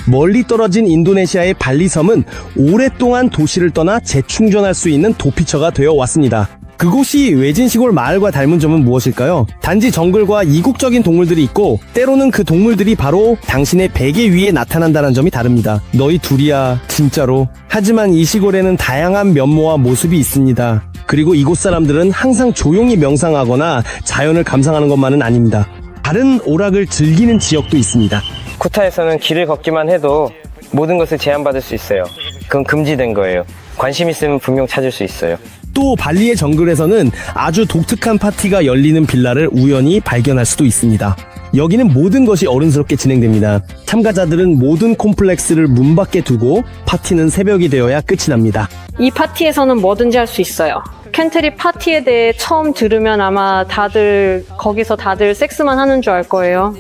멀리 떨어진 인도네시아의 발리섬은 오랫동안 도시를 떠나 재충전할 수 있는 도피처가 되어 왔습니다. 그곳이 외진 시골 마을과 닮은 점은 무엇일까요? 단지 정글과 이국적인 동물들이 있고 때로는 그 동물들이 바로 당신의 베개 위에 나타난다는 점이 다릅니다. 너희 둘이야, 진짜로. 하지만 이 시골에는 다양한 면모와 모습이 있습니다. 그리고 이곳 사람들은 항상 조용히 명상하거나 자연을 감상하는 것만은 아닙니다. 다른 오락을 즐기는 지역도 있습니다. 쿠타에서는 길을 걷기만 해도 모든 것을 제한받을 수 있어요. 그건 금지된 거예요. 관심 있으면 분명 찾을 수 있어요. 또 발리의 정글에서는 아주 독특한 파티가 열리는 빌라를 우연히 발견할 수도 있습니다. 여기는 모든 것이 어른스럽게 진행됩니다. 참가자들은 모든 콤플렉스를 문 밖에 두고 파티는 새벽이 되어야 끝이 납니다. 이 파티에서는 뭐든지 할 수 있어요. 캔트리 파티에 대해 처음 들으면 아마 거기서 다들 섹스만 하는 줄 알 거예요.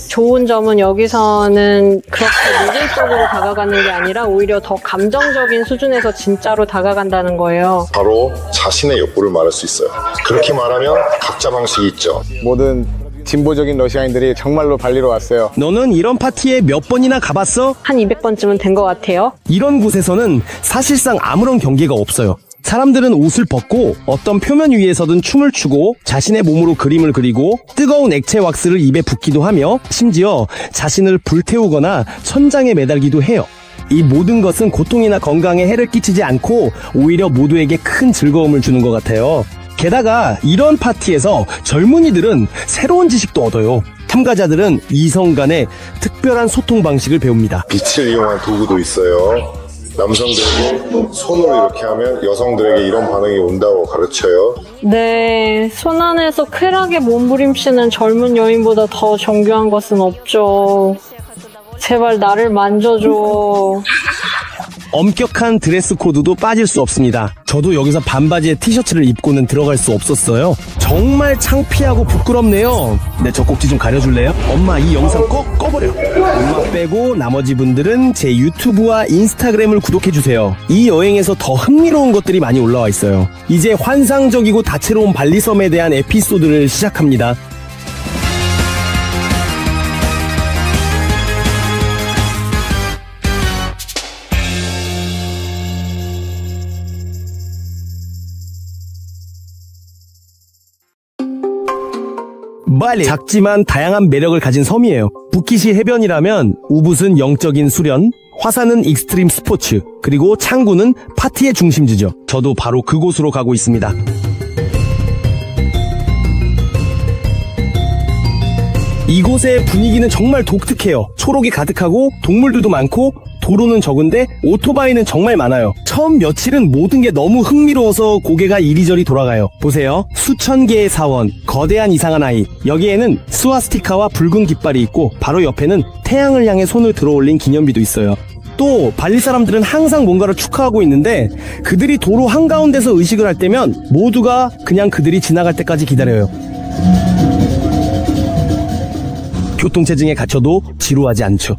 좋은 점은 여기서는 그렇게 물질적으로 다가가는 게 아니라 오히려 더 감정적인 수준에서 진짜로 다가간다는 거예요. 바로 자신의 욕구를 말할 수 있어요. 그렇게 말하면 각자 방식이 있죠. 모든 진보적인 러시아인들이 정말로 발리로 왔어요. 너는 이런 파티에 몇 번이나 가봤어? 한 200번쯤은 된 것 같아요. 이런 곳에서는 사실상 아무런 경계가 없어요. 사람들은 옷을 벗고 어떤 표면 위에서든 춤을 추고 자신의 몸으로 그림을 그리고 뜨거운 액체 왁스를 입에 붓기도 하며 심지어 자신을 불태우거나 천장에 매달기도 해요. 이 모든 것은 고통이나 건강에 해를 끼치지 않고 오히려 모두에게 큰 즐거움을 주는 것 같아요. 게다가 이런 파티에서 젊은이들은 새로운 지식도 얻어요. 참가자들은 이성 간의 특별한 소통 방식을 배웁니다. 빛을 이용한 도구도 있어요. 남성들에게 손으로 이렇게 하면 여성들에게 이런 반응이 온다고 가르쳐요. 네, 손 안에서 쾌락에 몸부림치는 젊은 여인보다 더 정교한 것은 없죠. 제발 나를 만져줘. 엄격한 드레스 코드도 빠질 수 없습니다. 저도 여기서 반바지에 티셔츠를 입고는 들어갈 수 없었어요. 정말 창피하고 부끄럽네요. 내 젖꼭지 좀 가려줄래요? 엄마, 이 영상 꼭 꺼버려. 엄마 빼고 나머지 분들은 제 유튜브와 인스타그램을 구독해주세요. 이 여행에서 더 흥미로운 것들이 많이 올라와 있어요. 이제 환상적이고 다채로운 발리섬에 대한 에피소드를 시작합니다. 발리. 작지만 다양한 매력을 가진 섬이에요. 부킷이 해변이라면 우붓은 영적인 수련, 화산은 익스트림 스포츠, 그리고 창구는 파티의 중심지죠. 저도 바로 그곳으로 가고 있습니다. 이곳의 분위기는 정말 독특해요. 초록이 가득하고 동물들도 많고 도로는 적은데 오토바이는 정말 많아요. 처음 며칠은 모든 게 너무 흥미로워서 고개가 이리저리 돌아가요. 보세요. 수천 개의 사원, 거대한 이상한 아이. 여기에는 스와스티카와 붉은 깃발이 있고 바로 옆에는 태양을 향해 손을 들어올린 기념비도 있어요. 또 발리 사람들은 항상 뭔가를 축하하고 있는데 그들이 도로 한가운데서 의식을 할 때면 모두가 그냥 그들이 지나갈 때까지 기다려요. 교통체증에 갇혀도 지루하지 않죠.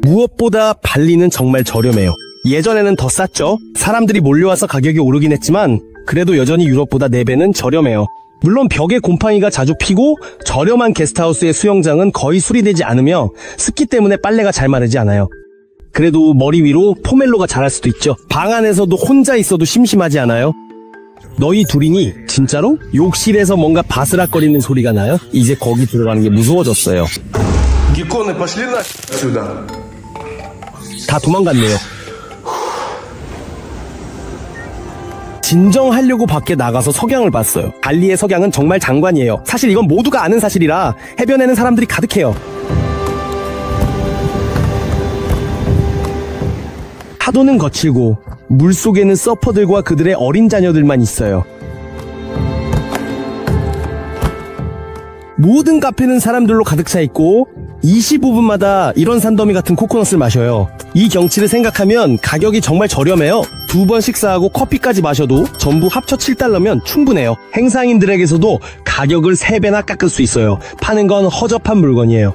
무엇보다 발리는 정말 저렴해요. 예전에는 더 쌌죠. 사람들이 몰려와서 가격이 오르긴 했지만 그래도 여전히 유럽보다 4배는 저렴해요. 물론 벽에 곰팡이가 자주 피고 저렴한 게스트하우스의 수영장은 거의 수리되지 않으며 습기 때문에 빨래가 잘 마르지 않아요. 그래도 머리 위로 포멜로가 자랄 수도 있죠. 방 안에서도 혼자 있어도 심심하지 않아요? 너희 둘이니? 진짜로? 욕실에서 뭔가 바스락거리는 소리가 나요? 이제 거기 들어가는 게 무서워졌어요. 다 도망갔네요. 진정하려고 밖에 나가서 석양을 봤어요. 발리의 석양은 정말 장관이에요. 사실 이건 모두가 아는 사실이라 해변에는 사람들이 가득해요. 파도는 거칠고 물속에는 서퍼들과 그들의 어린 자녀들만 있어요. 모든 카페는 사람들로 가득 차 있고 25분마다 이런 산더미 같은 코코넛을 마셔요. 이 경치를 생각하면 가격이 정말 저렴해요. 2번 식사하고 커피까지 마셔도 전부 합쳐 $7면 충분해요. 행사인들에게서도 가격을 3배나 깎을 수 있어요. 파는 건 허접한 물건이에요.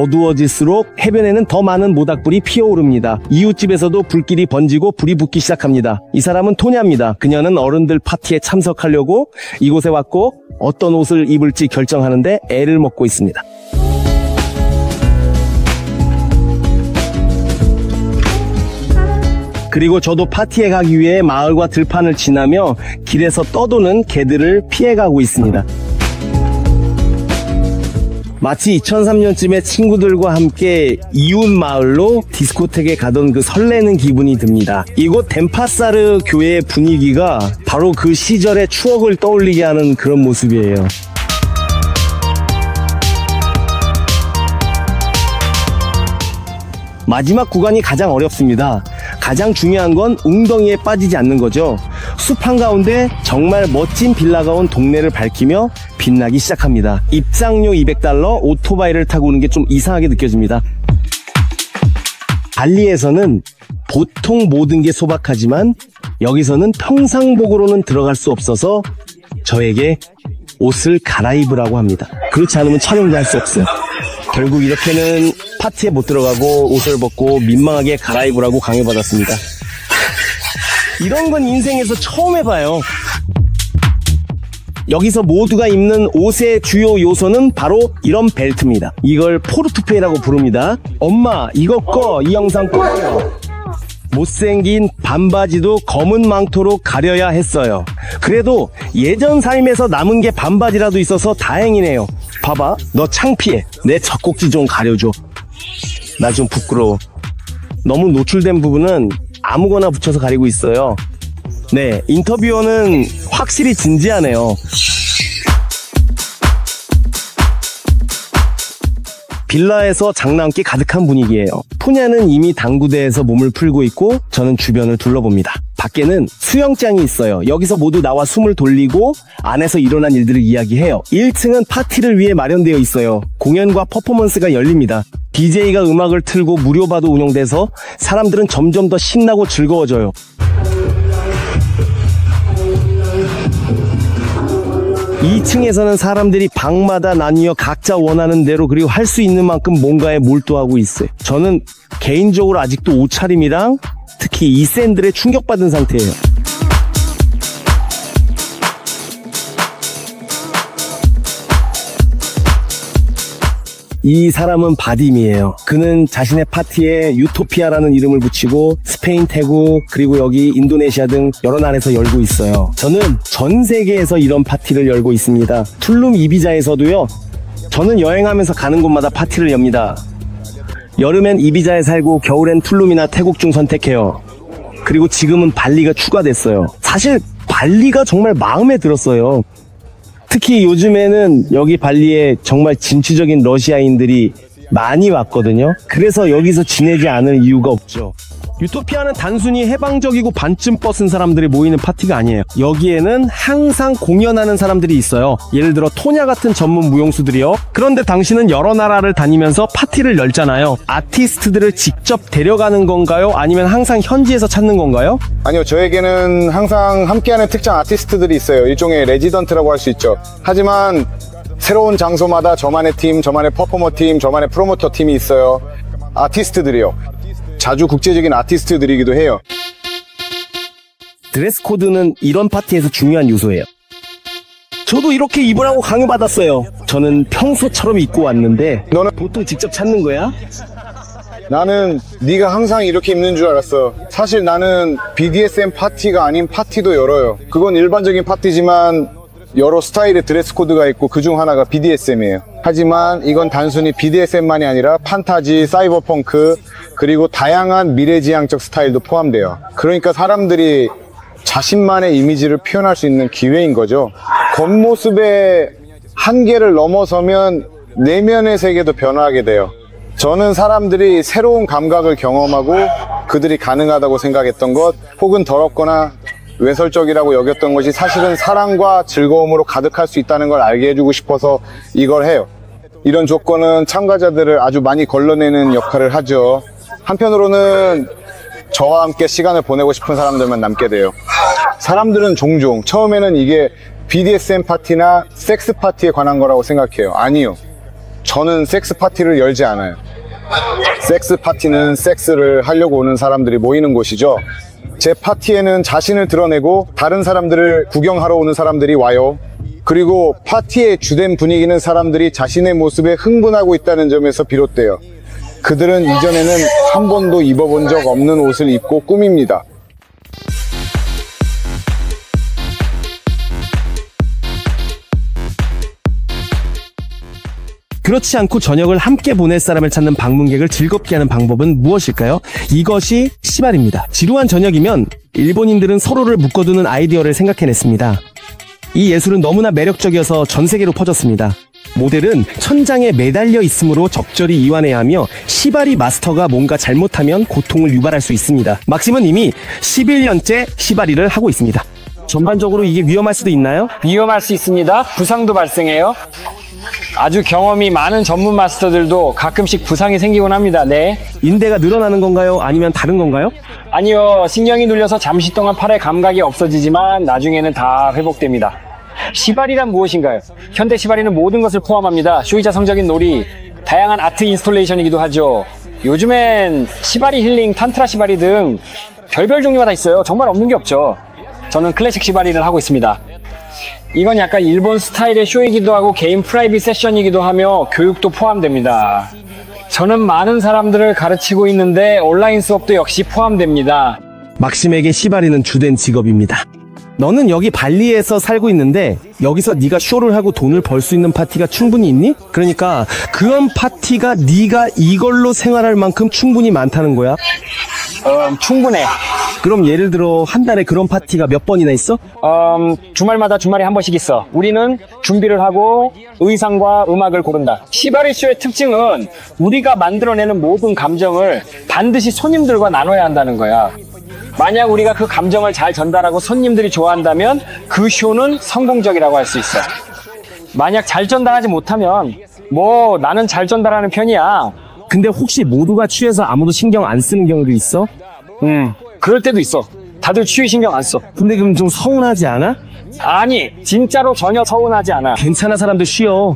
어두워질수록 해변에는 더 많은 모닥불이 피어오릅니다. 이웃집에서도 불길이 번지고 불이 붙기 시작합니다. 이 사람은 토냐입니다. 그녀는 어른들 파티에 참석하려고 이곳에 왔고 어떤 옷을 입을지 결정하는데 애를 먹고 있습니다. 그리고 저도 파티에 가기 위해 마을과 들판을 지나며 길에서 떠도는 개들을 피해가고 있습니다. 마치 2003년쯤에 친구들과 함께 이웃 마을로 디스코텍에 가던 그 설레는 기분이 듭니다. 이곳 덴파사르 교회의 분위기가 바로 그 시절의 추억을 떠올리게 하는 그런 모습이에요. 마지막 구간이 가장 어렵습니다. 가장 중요한 건 웅덩이에 빠지지 않는 거죠. 숲 한가운데 정말 멋진 빌라가 온 동네를 밝히며 빛나기 시작합니다. 입장료 $200, 오토바이를 타고 오는 게 좀 이상하게 느껴집니다. 발리에서는 보통 모든 게 소박하지만 여기서는 평상복으로는 들어갈 수 없어서 저에게 옷을 갈아입으라고 합니다. 그렇지 않으면 촬영도 할 수 없어요. 결국 이렇게는 파티에 못 들어가고 옷을 벗고 민망하게 갈아입으라고 강요받았습니다. 이런 건 인생에서 처음 해봐요. 여기서 모두가 입는 옷의 주요 요소는 바로 이런 벨트입니다. 이걸 포르투페이라고 부릅니다. 엄마 이거 꺼, 이 영상 꺼요. 못생긴 반바지도 검은 망토로 가려야 했어요. 그래도 예전 삶에서 남은 게 반바지라도 있어서 다행이네요. 봐봐, 너 창피해. 내 젖꼭지 좀 가려줘. 나 좀 부끄러워. 너무 노출된 부분은 아무거나 붙여서 가리고 있어요. 네, 인터뷰어는 확실히 진지하네요. 빌라에서 장난기 가득한 분위기예요. 푸냐는 이미 당구대에서 몸을 풀고 있고 저는 주변을 둘러봅니다. 밖에는 수영장이 있어요. 여기서 모두 나와 숨을 돌리고 안에서 일어난 일들을 이야기해요. 1층은 파티를 위해 마련되어 있어요. 공연과 퍼포먼스가 열립니다. DJ가 음악을 틀고 무료바도 운영돼서 사람들은 점점 더 신나고 즐거워져요. 2층에서는 사람들이 방마다 나뉘어 각자 원하는 대로 그리고 할 수 있는 만큼 뭔가에 몰두하고 있어요. 저는 개인적으로 아직도 옷차림이랑 특히 이 샌들에 충격받은 상태예요. 이 사람은 바딤이에요. 그는 자신의 파티에 유토피아라는 이름을 붙이고 스페인, 태국, 그리고 여기 인도네시아 등 여러 나라에서 열고 있어요. 저는 전 세계에서 이런 파티를 열고 있습니다. 툴룸 이비자에서도요. 저는 여행하면서 가는 곳마다 파티를 엽니다. 여름엔 이비자에 살고 겨울엔 툴룸이나 태국 중 선택해요. 그리고 지금은 발리가 추가됐어요. 사실 발리가 정말 마음에 들었어요. 특히 요즘에는 여기 발리에 정말 진취적인 러시아인들이 많이 왔거든요. 그래서 여기서 지내지 않을 이유가 없죠. 유토피아는 단순히 해방적이고 반쯤 뻗은 사람들이 모이는 파티가 아니에요. 여기에는 항상 공연하는 사람들이 있어요. 예를 들어 토냐 같은 전문 무용수들이요. 그런데 당신은 여러 나라를 다니면서 파티를 열잖아요. 아티스트들을 직접 데려가는 건가요? 아니면 항상 현지에서 찾는 건가요? 아니요, 저에게는 항상 함께하는 특정 아티스트들이 있어요. 일종의 레지던트라고 할 수 있죠. 하지만 새로운 장소마다 저만의 팀, 저만의 퍼포머 팀, 저만의 프로모터 팀이 있어요. 아티스트들이요. 자주 국제적인 아티스트들이기도 해요. 드레스 코드는 이런 파티에서 중요한 요소예요. 저도 이렇게 입으라고 강요받았어요. 저는 평소처럼 입고 왔는데 너는 보통 직접 찾는 거야? 나는 네가 항상 이렇게 입는 줄 알았어. 사실 나는 BDSM 파티가 아닌 파티도 열어요. 그건 일반적인 파티지만 여러 스타일의 드레스 코드가 있고 그중 하나가 BDSM이에요. 하지만 이건 단순히 BDSM만이 아니라 판타지, 사이버펑크, 그리고 다양한 미래지향적 스타일도 포함돼요. 그러니까 사람들이 자신만의 이미지를 표현할 수 있는 기회인 거죠. 겉모습의 한계를 넘어서면 내면의 세계도 변화하게 돼요. 저는 사람들이 새로운 감각을 경험하고 그들이 가능하다고 생각했던 것, 혹은 더럽거나 외설적이라고 여겼던 것이 사실은 사랑과 즐거움으로 가득할 수 있다는 걸 알게 해주고 싶어서 이걸 해요. 이런 조건은 참가자들을 아주 많이 걸러내는 역할을 하죠. 한편으로는 저와 함께 시간을 보내고 싶은 사람들만 남게 돼요. 사람들은 종종 처음에는 이게 BDSM 파티나 섹스 파티에 관한 거라고 생각해요. 아니요. 저는 섹스 파티를 열지 않아요. 섹스 파티는 섹스를 하려고 오는 사람들이 모이는 곳이죠. 제 파티에는 자신을 드러내고 다른 사람들을 구경하러 오는 사람들이 와요. 그리고 파티의 주된 분위기는 사람들이 자신의 모습에 흥분하고 있다는 점에서 비롯돼요. 그들은 이전에는 한 번도 입어본 적 없는 옷을 입고 꾸밉니다. 그렇지 않고 저녁을 함께 보낼 사람을 찾는 방문객을 즐겁게 하는 방법은 무엇일까요? 이것이 시발입니다. 지루한 저녁이면 일본인들은 서로를 묶어두는 아이디어를 생각해냈습니다. 이 예술은 너무나 매력적이어서 전 세계로 퍼졌습니다. 모델은 천장에 매달려 있으므로 적절히 이완해야 하며 시바리 마스터가 뭔가 잘못하면 고통을 유발할 수 있습니다. 막심은 이미 11년째 시바리를 하고 있습니다. 전반적으로 이게 위험할 수도 있나요? 위험할 수 있습니다. 부상도 발생해요. 아주 경험이 많은 전문 마스터들도 가끔씩 부상이 생기곤 합니다. 네. 인대가 늘어나는 건가요? 아니면 다른 건가요? 아니요. 신경이 눌려서 잠시 동안 팔의 감각이 없어지지만 나중에는 다 회복됩니다. 시바리란 무엇인가요? 현대 시바리는 모든 것을 포함합니다. 쇼이자 성적인 놀이, 다양한 아트 인스톨레이션이기도 하죠. 요즘엔 시바리 힐링, 탄트라 시바리 등 별별 종류가 다 있어요. 정말 없는 게 없죠. 저는 클래식 시바리를 하고 있습니다. 이건 약간 일본 스타일의 쇼이기도 하고 개인 프라이빗 세션이기도 하며 교육도 포함됩니다. 저는 많은 사람들을 가르치고 있는데 온라인 수업도 역시 포함됩니다. 막심에게 시바리는 주된 직업입니다. 너는 여기 발리에서 살고 있는데 여기서 네가 쇼를 하고 돈을 벌 수 있는 파티가 충분히 있니? 그러니까 그런 파티가 네가 이걸로 생활할 만큼 충분히 많다는 거야. 충분해. 그럼 예를 들어 한 달에 그런 파티가 몇 번이나 있어? 주말마다 주말에 한 번씩 있어. 우리는 준비를 하고 의상과 음악을 고른다. 시바리 쇼의 특징은 우리가 만들어내는 모든 감정을 반드시 손님들과 나눠야 한다는 거야. 만약 우리가 그 감정을 잘 전달하고 손님들이 좋아한다면 그 쇼는 성공적이라고 할 수 있어. 만약 잘 전달하지 못하면 뭐 나는 잘 전달하는 편이야. 근데 혹시 모두가 취해서 아무도 신경 안 쓰는 경우도 있어? 그럴 때도 있어. 다들 취해 신경 안 써. 근데 그럼 좀 서운하지 않아? 아니, 진짜로 전혀 서운하지 않아. 괜찮아, 사람들 쉬어.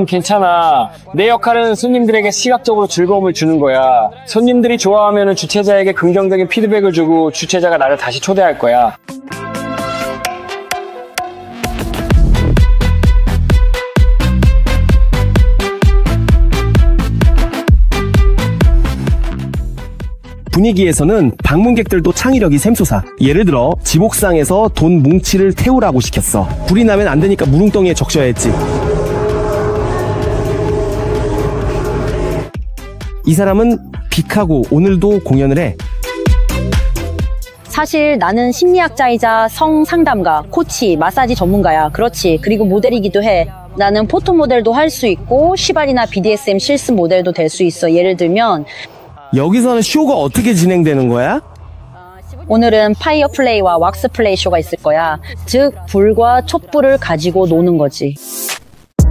괜찮아. 내 역할은 손님들에게 시각적으로 즐거움을 주는 거야. 손님들이 좋아하면 주최자에게 긍정적인 피드백을 주고 주최자가 나를 다시 초대할 거야. 분위기에서는 방문객들도 창의력이 샘솟아. 예를 들어 지복상에서 돈 뭉치를 태우라고 시켰어. 불이 나면 안 되니까 무릉덩이에 적셔야 했지. 이 사람은 빅하고 오늘도 공연을 해. 사실 나는 심리학자이자 성상담가, 코치, 마사지 전문가야. 그렇지. 그리고 모델이기도 해. 나는 포토 모델도 할 수 있고 시발이나 BDSM 실습 모델도 될 수 있어. 예를 들면 여기서는 쇼가 어떻게 진행되는 거야? 오늘은 파이어 플레이와 왁스 플레이 쇼가 있을 거야. 즉 불과 촛불을 가지고 노는 거지.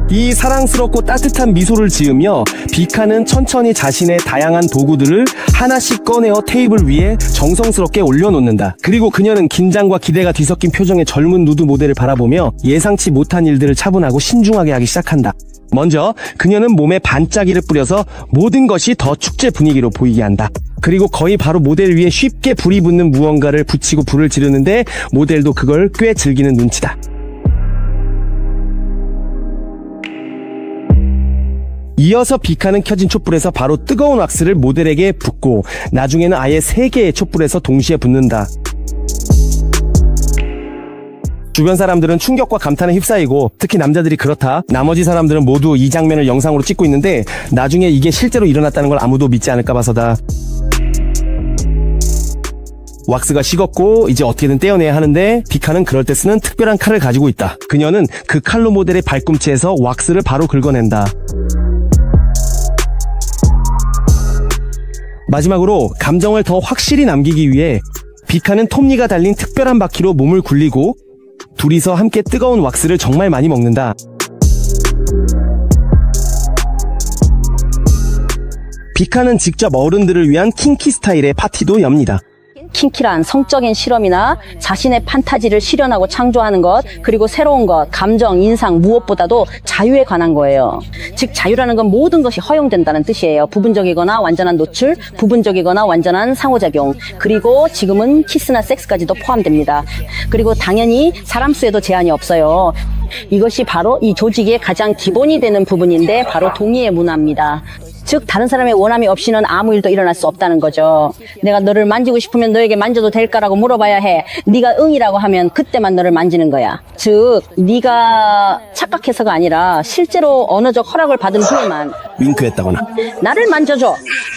이 사랑스럽고 따뜻한 미소를 지으며 비카는 천천히 자신의 다양한 도구들을 하나씩 꺼내어 테이블 위에 정성스럽게 올려놓는다. 그리고 그녀는 긴장과 기대가 뒤섞인 표정의 젊은 누드 모델을 바라보며 예상치 못한 일들을 차분하고 신중하게 하기 시작한다. 먼저 그녀는 몸에 반짝이를 뿌려서 모든 것이 더 축제 분위기로 보이게 한다. 그리고 거의 바로 모델 위에 쉽게 불이 붙는 무언가를 붙이고 불을 지르는데 모델도 그걸 꽤 즐기는 눈치다. 이어서 비카는 켜진 촛불에서 바로 뜨거운 왁스를 모델에게 붓고 나중에는 아예 3개의 촛불에서 동시에 붓는다. 주변 사람들은 충격과 감탄에 휩싸이고 특히 남자들이 그렇다. 나머지 사람들은 모두 이 장면을 영상으로 찍고 있는데 나중에 이게 실제로 일어났다는 걸 아무도 믿지 않을까 봐서다. 왁스가 식었고 이제 어떻게든 떼어내야 하는데 비카는 그럴 때 쓰는 특별한 칼을 가지고 있다. 그녀는 그 칼로 모델의 발꿈치에서 왁스를 바로 긁어낸다. 마지막으로 감정을 더 확실히 남기기 위해 비카는 톱니가 달린 특별한 바퀴로 몸을 굴리고 둘이서 함께 뜨거운 왁스를 정말 많이 먹는다. 비카는 직접 어른들을 위한 킹키 스타일의 파티도 엽니다. 킹키란 성적인 실험이나 자신의 판타지를 실현하고 창조하는 것, 그리고 새로운 것, 감정, 인상, 무엇보다도 자유에 관한 거예요. 즉 자유라는 건 모든 것이 허용된다는 뜻이에요. 부분적이거나 완전한 노출, 부분적이거나 완전한 상호작용, 그리고 지금은 키스나 섹스까지도 포함됩니다. 그리고 당연히 사람 수에도 제한이 없어요. 이것이 바로 이 조직의 가장 기본이 되는 부분인데 바로 동의의 문화입니다. 즉 다른 사람의 원함이 없이는 아무 일도 일어날 수 없다는 거죠. 내가 너를 만지고 싶으면 너에게 만져도 될까라고 물어봐야 해. 네가 응이라고 하면 그때만 너를 만지는 거야. 즉 네가 착각해서가 아니라 실제로 언어적 허락을 받은 후에만 윙크했다거나. 나를 만져줘.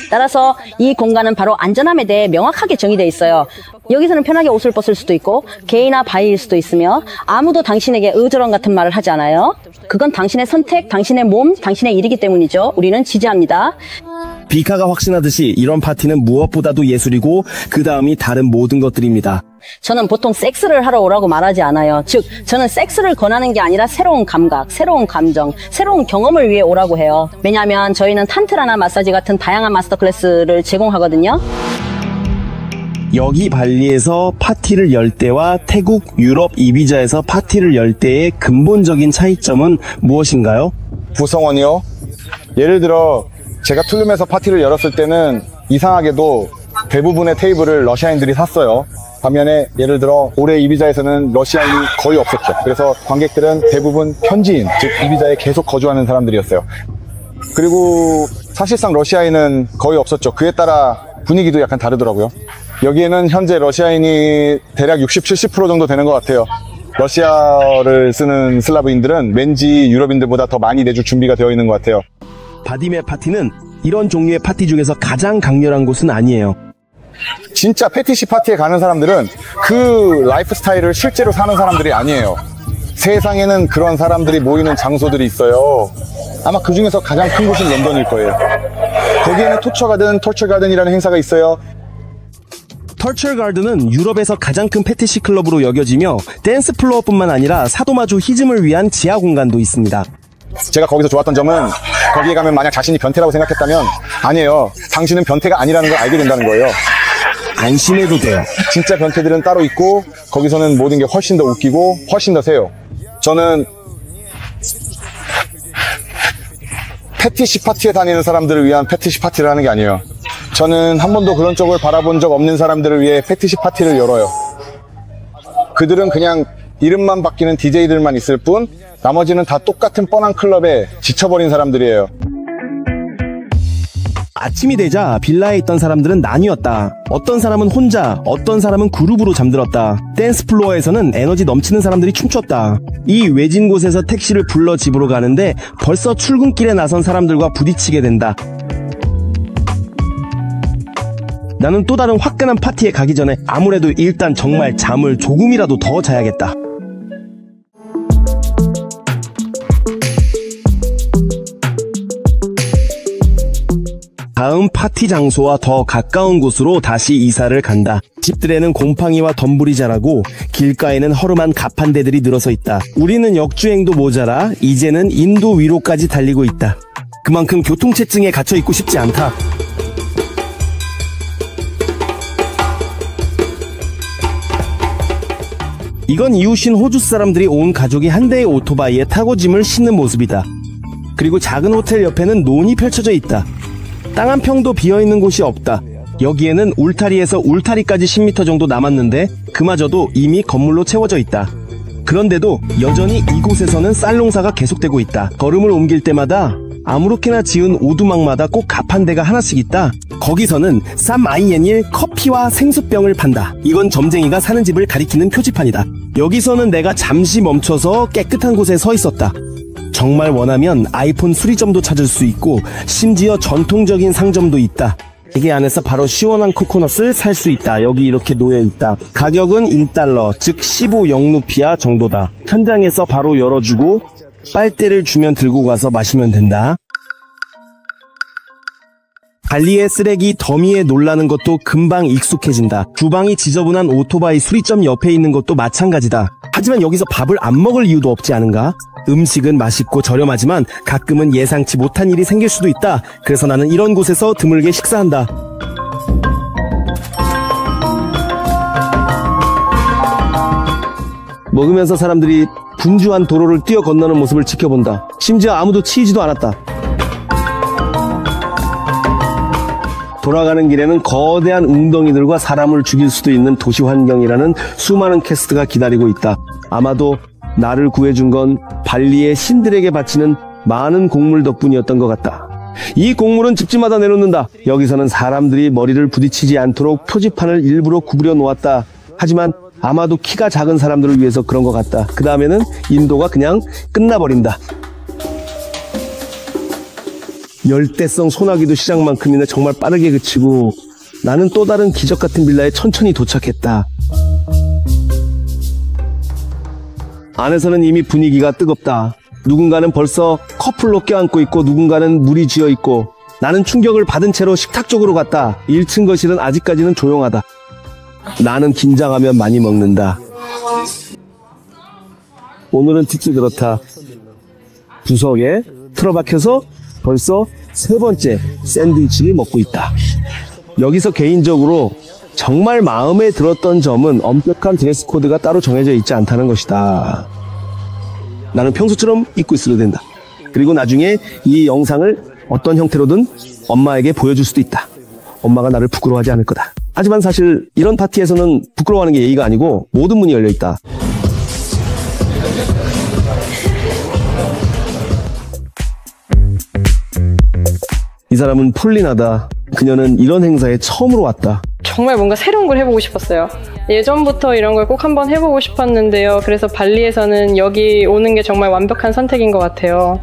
따라서 이 공간은 바로 안전함에 대해 명확하게 정의되어 있어요. 여기서는 편하게 옷을 벗을 수도 있고 게이나 바이일 수도 있으며 아무도 당신에게 의저런 같은 말을 하지 않아요. 그건 당신의 선택, 당신의 몸, 당신의 일이기 때문이죠. 우리는 지지합니다. 비카가 확신하듯이 이런 파티는 무엇보다도 예술이고 그 다음이 다른 모든 것들입니다. 저는 보통 섹스를 하러 오라고 말하지 않아요. 즉 저는 섹스를 권하는 게 아니라 새로운 감각, 새로운 감정, 새로운 경험을 위해 오라고 해요. 왜냐하면 저희는 탄트라나 마사지 같은 다양한 마스터 클래스를 제공하거든요. 여기 발리에서 파티를 열 때와 태국, 유럽, 이비자에서 파티를 열 때의 근본적인 차이점은 무엇인가요? 구성원이요? 예를 들어 제가 툴룸에서 파티를 열었을 때는 이상하게도 대부분의 테이블을 러시아인들이 샀어요. 반면에 예를 들어 올해 이비자에서는 러시아인이 거의 없었죠. 그래서 관객들은 대부분 현지인, 즉 이비자에 계속 거주하는 사람들이었어요. 그리고 사실상 러시아인은 거의 없었죠. 그에 따라 분위기도 약간 다르더라고요. 여기에는 현재 러시아인이 대략 60-70% 정도 되는 것 같아요. 러시아어를 쓰는 슬라브인들은 왠지 유럽인들보다 더 많이 내줄 준비가 되어 있는 것 같아요. 바디메 파티는 이런 종류의 파티 중에서 가장 강렬한 곳은 아니에요. 진짜 패티시 파티에 가는 사람들은 그 라이프 스타일을 실제로 사는 사람들이 아니에요. 세상에는 그런 사람들이 모이는 장소들이 있어요. 아마 그 중에서 가장 큰 곳은 런던일 거예요. 거기에는 톨처 가든이라는 행사가 있어요. 털처 가든은 유럽에서 가장 큰 패티시 클럽으로 여겨지며 댄스 플로어뿐만 아니라 사도마조 히즘을 위한 지하 공간도 있습니다. 제가 거기서 좋았던 점은 거기에 가면 만약 자신이 변태라고 생각했다면 아니에요. 당신은 변태가 아니라는 걸 알게 된다는 거예요. 안심해도 돼요. 진짜 변태들은 따로 있고 거기서는 모든 게 훨씬 더 웃기고 훨씬 더 세요. 저는 패티시 파티에 다니는 사람들을 위한 패티시 파티를 하는 게 아니에요. 저는 한 번도 그런 쪽을 바라본 적 없는 사람들을 위해 패티시 파티를 열어요. 그들은 그냥 이름만 바뀌는 DJ들만 있을 뿐 나머지는 다 똑같은 뻔한 클럽에 지쳐버린 사람들이에요. 아침이 되자 빌라에 있던 사람들은 나뉘었다. 어떤 사람은 혼자, 어떤 사람은 그룹으로 잠들었다. 댄스 플로어에서는 에너지 넘치는 사람들이 춤췄다. 이 외진 곳에서 택시를 불러 집으로 가는데 벌써 출근길에 나선 사람들과 부딪히게 된다. 나는 또 다른 화끈한 파티에 가기 전에 아무래도 일단 정말 잠을 조금이라도 더 자야겠다. 다음 파티 장소와 더 가까운 곳으로 다시 이사를 간다. 집들에는 곰팡이와 덤불이 자라고 길가에는 허름한 가판대들이 늘어서 있다. 우리는 역주행도 모자라 이제는 인도 위로까지 달리고 있다. 그만큼 교통체증에 갇혀 있고 싶지 않다. 이건 이웃인 호주 사람들이 온 가족이 한 대의 오토바이에 타고 짐을 싣는 모습이다. 그리고 작은 호텔 옆에는 논이 펼쳐져 있다. 땅 한 평도 비어있는 곳이 없다. 여기에는 울타리에서 울타리까지 10m 정도 남았는데 그마저도 이미 건물로 채워져 있다. 그런데도 여전히 이곳에서는 쌀농사가 계속되고 있다. 걸음을 옮길 때마다 아무렇게나 지은 오두막마다 꼭 가판대가 하나씩 있다. 거기서는 쌈아이엔일 커피와 생수병을 판다. 이건 점쟁이가 사는 집을 가리키는 표지판이다. 여기서는 내가 잠시 멈춰서 깨끗한 곳에 서 있었다. 정말 원하면 아이폰 수리점도 찾을 수 있고 심지어 전통적인 상점도 있다. 기계 안에서 바로 시원한 코코넛을 살 수 있다. 여기 이렇게 놓여있다. 가격은 1달러, 즉 15영루피아 정도다. 현장에서 바로 열어주고 빨대를 주면 들고 가서 마시면 된다. 발리의 쓰레기 더미에 놀라는 것도 금방 익숙해진다. 주방이 지저분한 오토바이 수리점 옆에 있는 것도 마찬가지다. 하지만 여기서 밥을 안 먹을 이유도 없지 않은가? 음식은 맛있고 저렴하지만 가끔은 예상치 못한 일이 생길 수도 있다. 그래서 나는 이런 곳에서 드물게 식사한다. 먹으면서 사람들이 분주한 도로를 뛰어 건너는 모습을 지켜본다. 심지어 아무도 치이지도 않았다. 돌아가는 길에는 거대한 웅덩이들과 사람을 죽일 수도 있는 도시 환경이라는 수많은 퀘스트가 기다리고 있다. 아마도 나를 구해준 건 발리의 신들에게 바치는 많은 곡물 덕분이었던 것 같다. 이 곡물은 집집마다 내놓는다. 여기서는 사람들이 머리를 부딪히지 않도록 표지판을 일부러 구부려 놓았다. 하지만 아마도 키가 작은 사람들을 위해서 그런 것 같다. 그 다음에는 인도가 그냥 끝나버린다. 열대성 소나기도 시작만큼이나 정말 빠르게 그치고 나는 또 다른 기적 같은 빌라에 천천히 도착했다. 안에서는 이미 분위기가 뜨겁다. 누군가는 벌써 커플로 껴안고 있고 누군가는 물이 지어 있고 나는 충격을 받은 채로 식탁 쪽으로 갔다. 1층 거실은 아직까지는 조용하다. 나는 긴장하면 많이 먹는다. 오늘은 특히 그렇다. 구석에 틀어박혀서 벌써 3번째 샌드위치를 먹고 있다. 여기서 개인적으로 정말 마음에 들었던 점은 엄격한 드레스 코드가 따로 정해져 있지 않다는 것이다. 나는 평소처럼 입고 있어도 된다. 그리고 나중에 이 영상을 어떤 형태로든 엄마에게 보여줄 수도 있다. 엄마가 나를 부끄러워하지 않을 거다. 하지만 사실 이런 파티에서는 부끄러워하는 게 예의가 아니고 모든 문이 열려있다. 이 사람은 폴리나다. 그녀는 이런 행사에 처음으로 왔다. 정말 뭔가 새로운 걸 해보고 싶었어요. 예전부터 이런 걸 꼭 한번 해보고 싶었는데요. 그래서 발리에서는 여기 오는 게 정말 완벽한 선택인 것 같아요.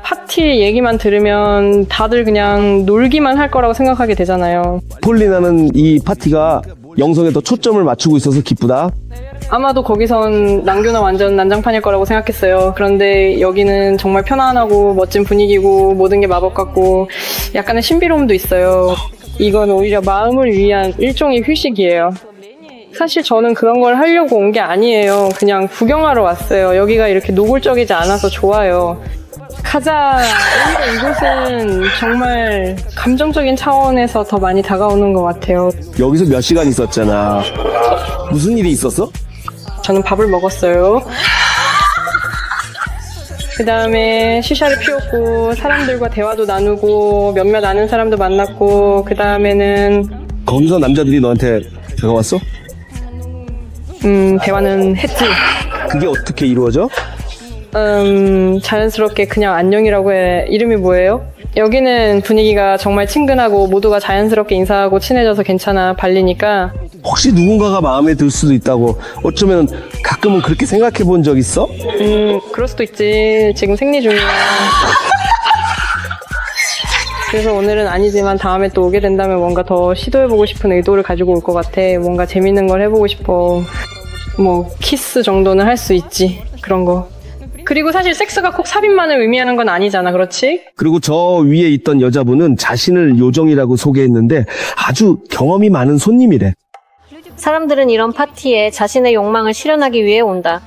파티 얘기만 들으면 다들 그냥 놀기만 할 거라고 생각하게 되잖아요. 폴리나는 이 파티가 영성에 더 초점을 맞추고 있어서 기쁘다. 아마도 거기선 랑교나 완전 난장판일 거라고 생각했어요. 그런데 여기는 정말 편안하고 멋진 분위기고 모든 게 마법 같고 약간의 신비로움도 있어요. 이건 오히려 마음을 위한 일종의 휴식이에요. 사실 저는 그런 걸 하려고 온 게 아니에요. 그냥 구경하러 왔어요. 여기가 이렇게 노골적이지 않아서 좋아요. 가자. 오히려 이곳은 정말 감정적인 차원에서 더 많이 다가오는 것 같아요. 여기서 몇 시간 있었잖아. 무슨 일이 있었어? 저는 밥을 먹었어요. 그 다음에 시샤를 피웠고 사람들과 대화도 나누고 몇몇 아는 사람도 만났고 그 다음에는 거기서 남자들이 너한테 다가왔어? 대화는 했지. 그게 어떻게 이루어져? 자연스럽게 그냥 안녕이라고 해. 이름이 뭐예요? 여기는 분위기가 정말 친근하고 모두가 자연스럽게 인사하고 친해져서 괜찮아. 발리니까. 혹시 누군가가 마음에 들 수도 있다고 어쩌면 가끔은 그렇게 생각해 본 적 있어? 그럴 수도 있지. 지금 생리 중이야. 그래서 오늘은 아니지만 다음에 또 오게 된다면 뭔가 더 시도해보고 싶은 의도를 가지고 올 것 같아. 뭔가 재밌는 걸 해보고 싶어. 뭐 키스 정도는 할 수 있지. 그런 거. 그리고 사실 섹스가 꼭 삽입만을 의미하는 건 아니잖아. 그렇지? 그리고 저 위에 있던 여자분은 자신을 요정이라고 소개했는데 아주 경험이 많은 손님이래. 사람들은 이런 파티에 자신의 욕망을 실현하기 위해 온다.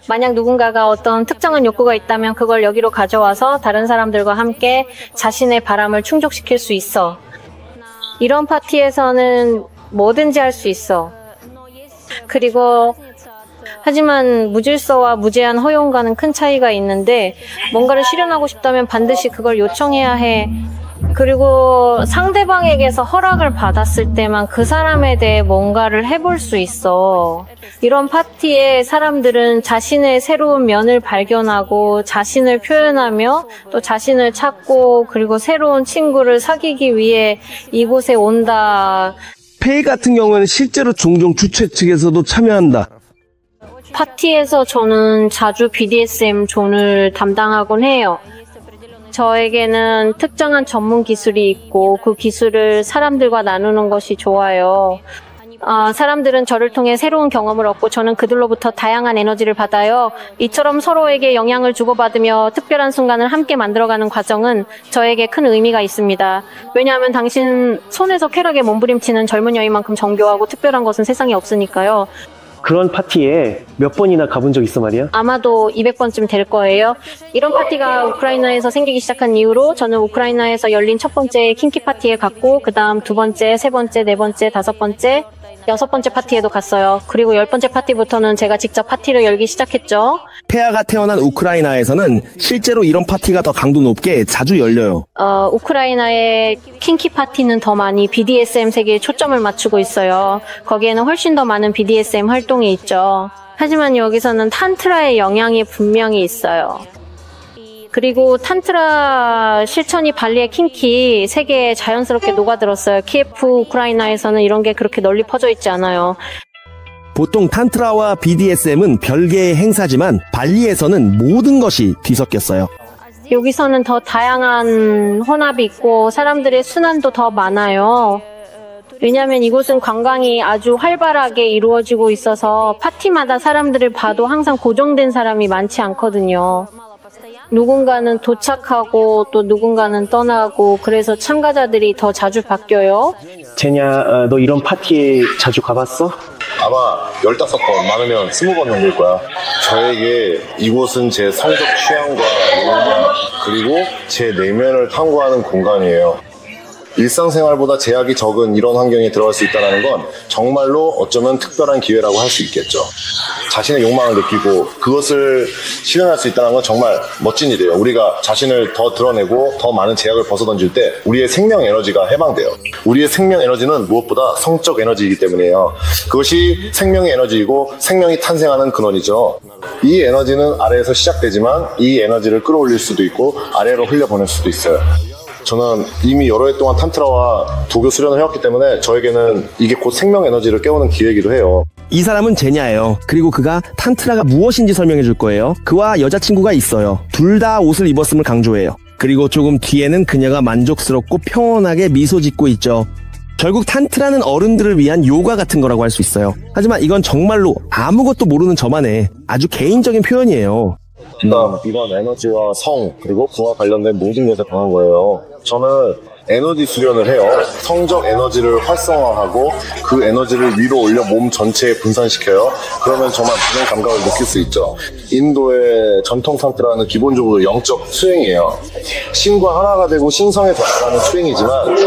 만약 누군가가 어떤 특정한 욕구가 있다면 그걸 여기로 가져와서 다른 사람들과 함께 자신의 바람을 충족시킬 수 있어. 이런 파티에서는 뭐든지 할 수 있어. 그리고 하지만 무질서와 무제한 허용과는 큰 차이가 있는데 뭔가를 실현하고 싶다면 반드시 그걸 요청해야 해. 그리고 상대방에게서 허락을 받았을 때만 그 사람에 대해 뭔가를 해볼 수 있어. 이런 파티에 사람들은 자신의 새로운 면을 발견하고 자신을 표현하며 또 자신을 찾고 그리고 새로운 친구를 사귀기 위해 이곳에 온다. 페이 같은 경우에는 실제로 종종 주최 측에서도 참여한다. 파티에서 저는 자주 BDSM 존을 담당하곤 해요. 저에게는 특정한 전문 기술이 있고 그 기술을 사람들과 나누는 것이 좋아요. 사람들은 저를 통해 새로운 경험을 얻고 저는 그들로부터 다양한 에너지를 받아요. 이처럼 서로에게 영향을 주고받으며 특별한 순간을 함께 만들어가는 과정은 저에게 큰 의미가 있습니다. 왜냐하면 당신 손에서 쾌락에 몸부림치는 젊은 여인만큼 정교하고 특별한 것은 세상에 없으니까요. 그런 파티에 몇 번이나 가본 적 있어 말이야? 아마도 200번쯤 될 거예요. 이런 파티가 우크라이나에서 생기기 시작한 이후로 저는 우크라이나에서 열린 첫 번째 kinky 파티에 갔고 그 다음 두 번째, 세 번째, 네 번째, 다섯 번째 6번째 파티에도 갔어요. 그리고 10번째 파티부터는 제가 직접 파티를 열기 시작했죠. 폐하가 태어난 우크라이나에서는 실제로 이런 파티가 더 강도 높게 자주 열려요. 우크라이나의 킹키 파티는 더 많이 BDSM 세계에 초점을 맞추고 있어요. 거기에는 훨씬 더 많은 BDSM 활동이 있죠. 하지만 여기서는 탄트라의 영향이 분명히 있어요. 그리고 탄트라 실천이 발리의 킹키 세계에 자연스럽게 녹아들었어요. 키예프, 우크라이나에서는 이런 게 그렇게 널리 퍼져 있지 않아요. 보통 탄트라와 BDSM은 별개의 행사지만 발리에서는 모든 것이 뒤섞였어요. 여기서는 더 다양한 혼합이 있고 사람들의 순환도 더 많아요. 왜냐하면 이곳은 관광이 아주 활발하게 이루어지고 있어서 파티마다 사람들을 봐도 항상 고정된 사람이 많지 않거든요. 누군가는 도착하고 또 누군가는 떠나고 그래서 참가자들이 더 자주 바뀌어요. 제냐, 너 이런 파티에 자주 가봤어? 아마 15번, 많으면 20번 정도일 거야. 저에게 이곳은 제 성적 취향과 욕망, 그리고 제 내면을 탐구하는 공간이에요. 일상생활보다 제약이 적은 이런 환경에 들어갈 수 있다는 건 정말로 어쩌면 특별한 기회라고 할 수 있겠죠. 자신의 욕망을 느끼고 그것을 실현할 수 있다는 건 정말 멋진 일이에요. 우리가 자신을 더 드러내고 더 많은 제약을 벗어던질 때 우리의 생명 에너지가 해방돼요. 우리의 생명 에너지는 무엇보다 성적 에너지이기 때문이에요. 그것이 생명의 에너지이고 생명이 탄생하는 근원이죠. 이 에너지는 아래에서 시작되지만 이 에너지를 끌어올릴 수도 있고 아래로 흘려보낼 수도 있어요. 저는 이미 여러 해 동안 탄트라와 도교 수련을 해왔기 때문에 저에게는 이게 곧 생명 에너지를 깨우는 기회이기도 해요. 이 사람은 제냐예요. 그리고 그가 탄트라가 무엇인지 설명해 줄 거예요. 그와 여자친구가 있어요. 둘 다 옷을 입었음을 강조해요. 그리고 조금 뒤에는 그녀가 만족스럽고 평온하게 미소 짓고 있죠. 결국 탄트라는 어른들을 위한 요가 같은 거라고 할 수 있어요. 하지만 이건 정말로 아무것도 모르는 저만의 아주 개인적인 표현이에요. 일단 이건 에너지와 성 그리고 그와 관련된 모든 것에 관한 거예요. 저는 에너지 수련을 해요. 성적 에너지를 활성화하고 그 에너지를 위로 올려 몸 전체에 분산시켜요. 그러면 정말 무슨 감각을 느낄 수 있죠. 인도의 전통 탄트라는 기본적으로 영적 수행이에요. 신과 하나가 되고 신성에 도달하는 수행이지만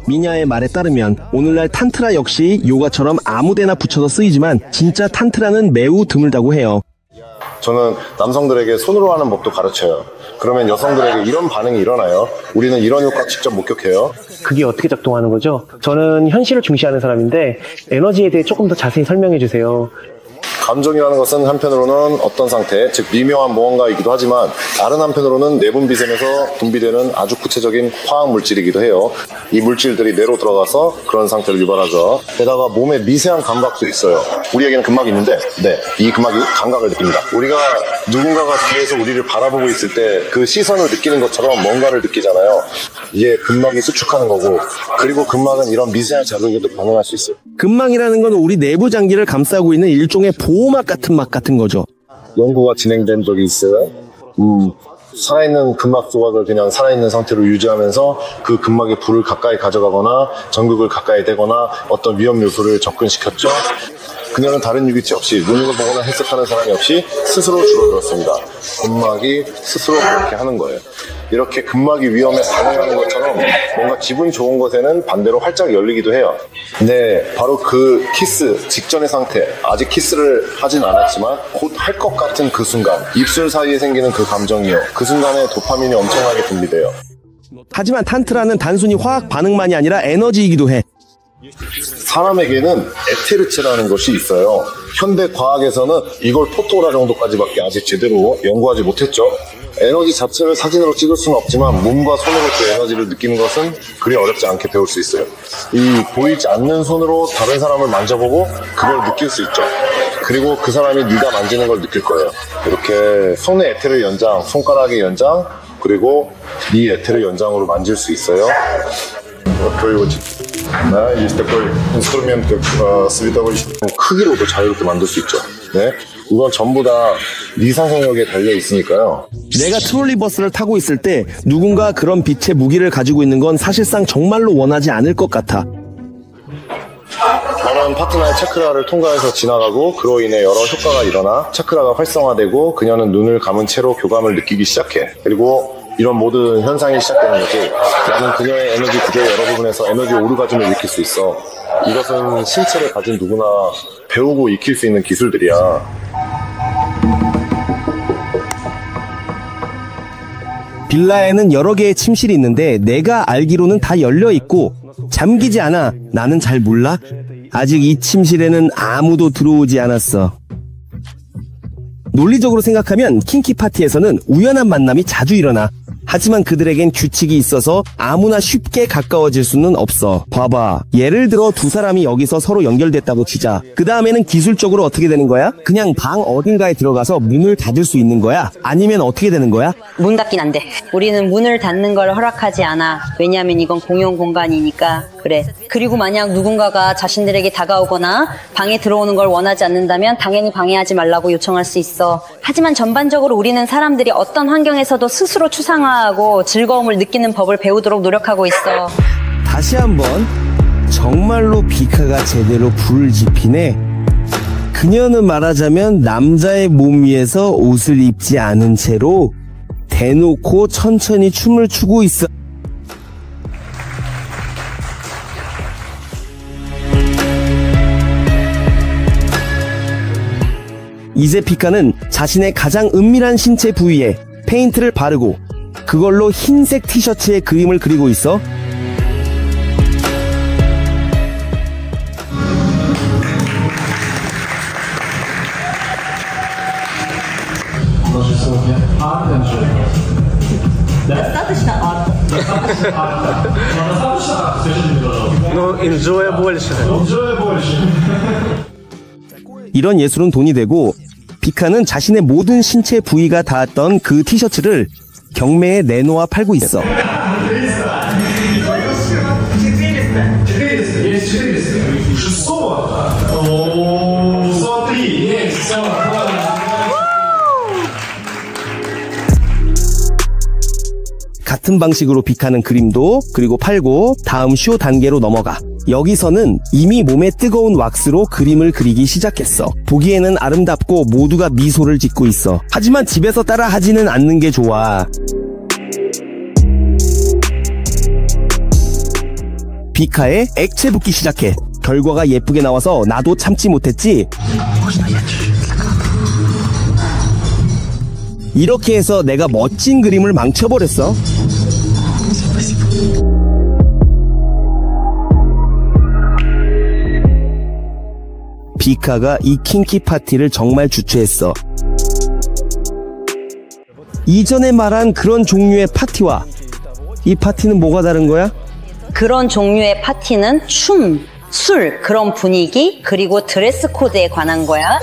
미냐의 말에 따르면 오늘날 탄트라 역시 요가처럼 아무데나 붙여서 쓰이지만 진짜 탄트라는 매우 드물다고 해요. 저는 남성들에게 손으로 하는 법도 가르쳐요. 그러면 여성들에게 이런 반응이 일어나요. 우리는 이런 효과 직접 목격해요. 그게 어떻게 작동하는 거죠? 저는 현실을 중시하는 사람인데 에너지에 대해 조금 더 자세히 설명해 주세요. 감정이라는 것은 한편으로는 어떤 상태, 즉 미묘한 무언가이기도 하지만 다른 한편으로는 내분비샘에서 분비되는 아주 구체적인 화학 물질이기도 해요. 이 물질들이 뇌로 들어가서 그런 상태를 유발하죠. 게다가 몸에 미세한 감각도 있어요. 우리에게는 근막이 있는데 이 근막이 감각을 느낍니다. 우리가 누군가가 뒤에서 우리를 바라보고 있을 때 그 시선을 느끼는 것처럼 뭔가를 느끼잖아요. 이게 근막이 수축하는 거고, 그리고 근막은 이런 미세한 자극에도 반응할 수 있어요. 근막이라는 건 우리 내부 장기를 감싸고 있는 일종의 보호막 같은 막 같은 거죠. 연구가 진행된 적이 있어요. 살아있는 근막 조각을 그냥 살아있는 상태로 유지하면서 그 근막에 불을 가까이 가져가거나 전극을 가까이 대거나 어떤 위험 요소를 접근시켰죠. 그녀는 다른 유기체 없이 눈으로 보거나 해석하는 사람이 없이 스스로 줄어들었습니다. 근막이 스스로 그렇게 하는 거예요. 이렇게 근막이 위험에 반응하는 것처럼 뭔가 기분 좋은 것에는 반대로 활짝 열리기도 해요. 근데 바로 그 키스 직전의 상태, 아직 키스를 하진 않았지만 곧 할 것 같은 그 순간, 입술 사이에 생기는 그 감정이요. 그 순간에 도파민이 엄청나게 분비돼요. 하지만 탄트라는 단순히 화학 반응만이 아니라 에너지이기도 해. 사람에게는 에테르체라는 것이 있어요. 현대 과학에서는 이걸 포토라 정도까지밖에 아직 제대로 연구하지 못했죠. 에너지 자체를 사진으로 찍을 수는 없지만 몸과 손으로 그 에너지를 느끼는 것은 그리 어렵지 않게 배울 수 있어요. 이 보이지 않는 손으로 다른 사람을 만져보고 그걸 느낄 수 있죠. 그리고 그 사람이 네가 만지는 걸 느낄 거예요. 이렇게 손의 에테르 연장, 손가락의 연장, 그리고 네 에테르 연장으로 만질 수 있어요. Да, есть такой инструмент, как световой. 크기로도 자유롭게 만들 수 있죠. 네, 이건 전부 다 네 상상력에 달려 있으니까요. 내가 트롤리 버스를 타고 있을 때 누군가 그런 빛의 무기를 가지고 있는 건 사실상 정말로 원하지 않을 것 같아. 나는 파트너의 차크라를 통과해서 지나가고 그로 인해 여러 효과가 일어나 차크라가 활성화되고 그녀는 눈을 감은 채로 교감을 느끼기 시작해. 그리고 이런 모든 현상이 시작되는 거지. 나는 그녀의 에너지 구조의 여러 부분에서 에너지 오르가즘을 느낄 수 있어. 이것은 신체를 가진 누구나 배우고 익힐 수 있는 기술들이야. 빌라에는 여러 개의 침실이 있는데 내가 알기로는 다 열려 있고 잠기지 않아. 나는 잘 몰라. 아직 이 침실에는 아무도 들어오지 않았어. 논리적으로 생각하면 킹키 파티에서는 우연한 만남이 자주 일어나. 하지만 그들에겐 규칙이 있어서 아무나 쉽게 가까워질 수는 없어. 봐봐. 예를 들어 두 사람이 여기서 서로 연결됐다고 치자. 그 다음에는 기술적으로 어떻게 되는 거야? 그냥 방 어딘가에 들어가서 문을 닫을 수 있는 거야? 아니면 어떻게 되는 거야? 문 닫긴 안 돼. 우리는 문을 닫는 걸 허락하지 않아. 왜냐하면 이건 공용 공간이니까. 그래. 그리고 만약 누군가가 자신들에게 다가오거나 방에 들어오는 걸 원하지 않는다면 당연히 방해하지 말라고 요청할 수 있어. 하지만 전반적으로 우리는 사람들이 어떤 환경에서도 스스로 추상화하고 즐거움을 느끼는 법을 배우도록 노력하고 있어. 다시 한번. 정말로 비카가 제대로 불을 지피네. 그녀는 말하자면 남자의 몸 위에서 옷을 입지 않은 채로 대놓고 천천히 춤을 추고 있어. 이제 피카는 자신의 가장 은밀한 신체 부위에 페인트를 바르고 그걸로 흰색 티셔츠에 그림을 그리고 있어. 이런 예술은 돈이 되고 피카는 자신의 모든 신체 부위가 닿았던 그 티셔츠를 경매에 내놓아 팔고 있어. 같은 방식으로 빅하는 그림도 그리고 팔고 다음 쇼 단계로 넘어가. 여기서는 이미 몸에 뜨거운 왁스로 그림을 그리기 시작했어. 보기에는 아름답고 모두가 미소를 짓고 있어. 하지만 집에서 따라 하지는 않는 게 좋아. 비카에 액체 붓기 시작해. 결과가 예쁘게 나와서 나도 참지 못했지. 이렇게 해서 내가 멋진 그림을 망쳐버렸어. 비카가 이 킹키 파티를 정말 주최했어. 이전에 말한 그런 종류의 파티와 이 파티는 뭐가 다른 거야? 그런 종류의 파티는 춤, 술, 그런 분위기, 그리고 드레스 코드에 관한 거야.